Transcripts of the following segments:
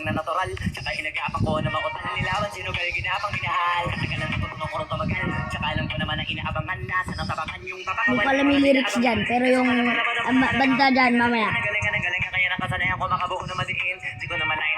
na natural. Tsaka hinag-aapang ko na makutan nilawan. Sino galing ginapang minahal. Katagalan natutunan ko rin tumagal. Tsaka alam ko naman ang inaabangan na sa natabangan yung papakawan. Hindi ko alam yung lyrics dyan, pero yung banda dyan mamaya. Nagaling ka kaya nakasanayan ko makabuo na madiin. Di ko na malayo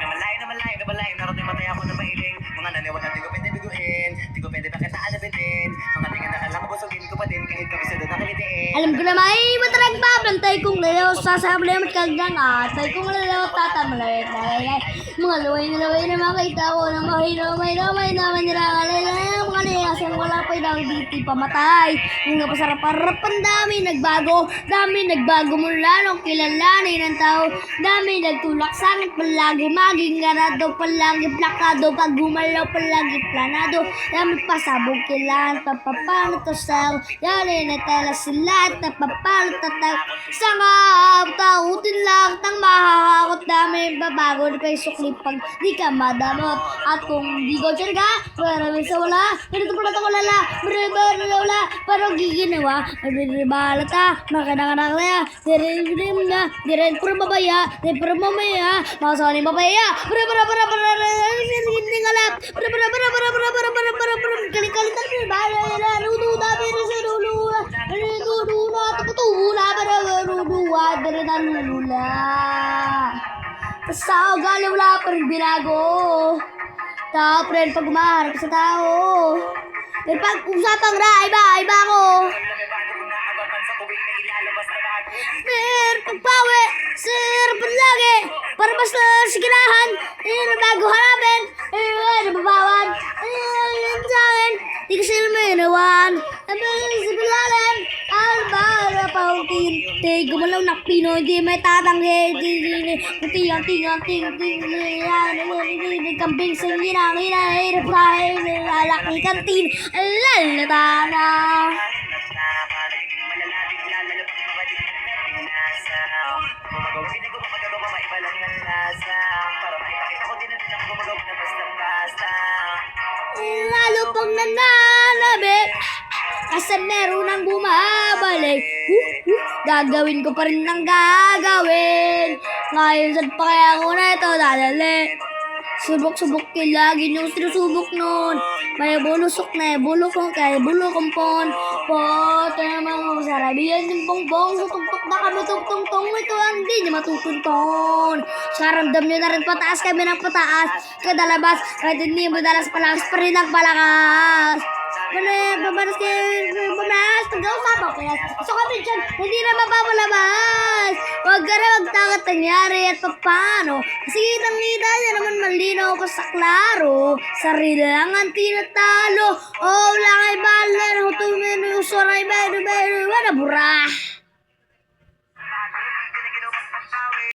narating matay ako na pahiling. Mga naniwala di ko pwede biguin. Di ko pwede bakit naanabitin. Mga tingin na alam ko busugin ko pa din. Kahit kami sa doon nakalitiin. Alam ko na may matarag ba, bantay kong lalaw, sasablay at kagdang atay kong lalaw, tatamalay at lalay. Mga laway na makita ko na may naman nirangalay na mga liyasan, wala pa'y daw di pamatay. Mga pasarap-arap ang dami nagbago mula nung kilalanin ng tao. Dami nagtulak sangit, palagi maging ganado, palagi plakado, pag gumalaw, palagi planado. Dami pasabog kilan, papapano to sa dali na tala sila at napapalo tatag. Sa nga, tautin lang, tang mahahakot dami babago na kayo sukli pag di ka madamot. At kung di ko tiyarga, marami sa wala, ganito pala ito kalala, marami na wala, parang giginawa, balata, makanakanang na, dirin na, dirin puro mabaya, dirin puro mamaya, makasaling mabaya, Tao galing wala pa rin binago. Tao friend pag umaharap sa tao. Pero pag usapang iba ko. Pero pagpawi, sir lagi. Para basta sigirahan. Bago harapin. Nababawan. Ayun sa akin. Di kasi luminawan. Sa bilalim. Albara pa unti-unti. Gumalaw na Pinoy. Di may tatanggi. Kambing sa hirap tayo. Lalaki kantin. Lalata na. Lalo pang nananabik. Kasi meron nang bumabalik. Gagawin ko pa rin ang gagawin. Ngayon saan pa kaya ako na ito dadali? Subok-subok lagi niyong sinusubok nun. May bulusok na bulokong kaya bulokong Poto naman mo sarabihan yung bongbong. Tutugtok na kami tugtong-tong. Ito ang di niya matutunton. Saramdam niyo na rin pataas kami ng pataas. Kadalabas kahit hindi mo dalas palakas pa rin ang palakas. Babanas kayo, bumas, pag-ausapan ko yan. So kami dyan, hindi na mapapalabas. Huwag ka na magtakot nangyari at paano. Kasi kitang-kita niya naman malinaw ko sa klaro. Sarili lang ang tinatalo. Wala kay balan, hutumin yung soray, bedo, wala burah.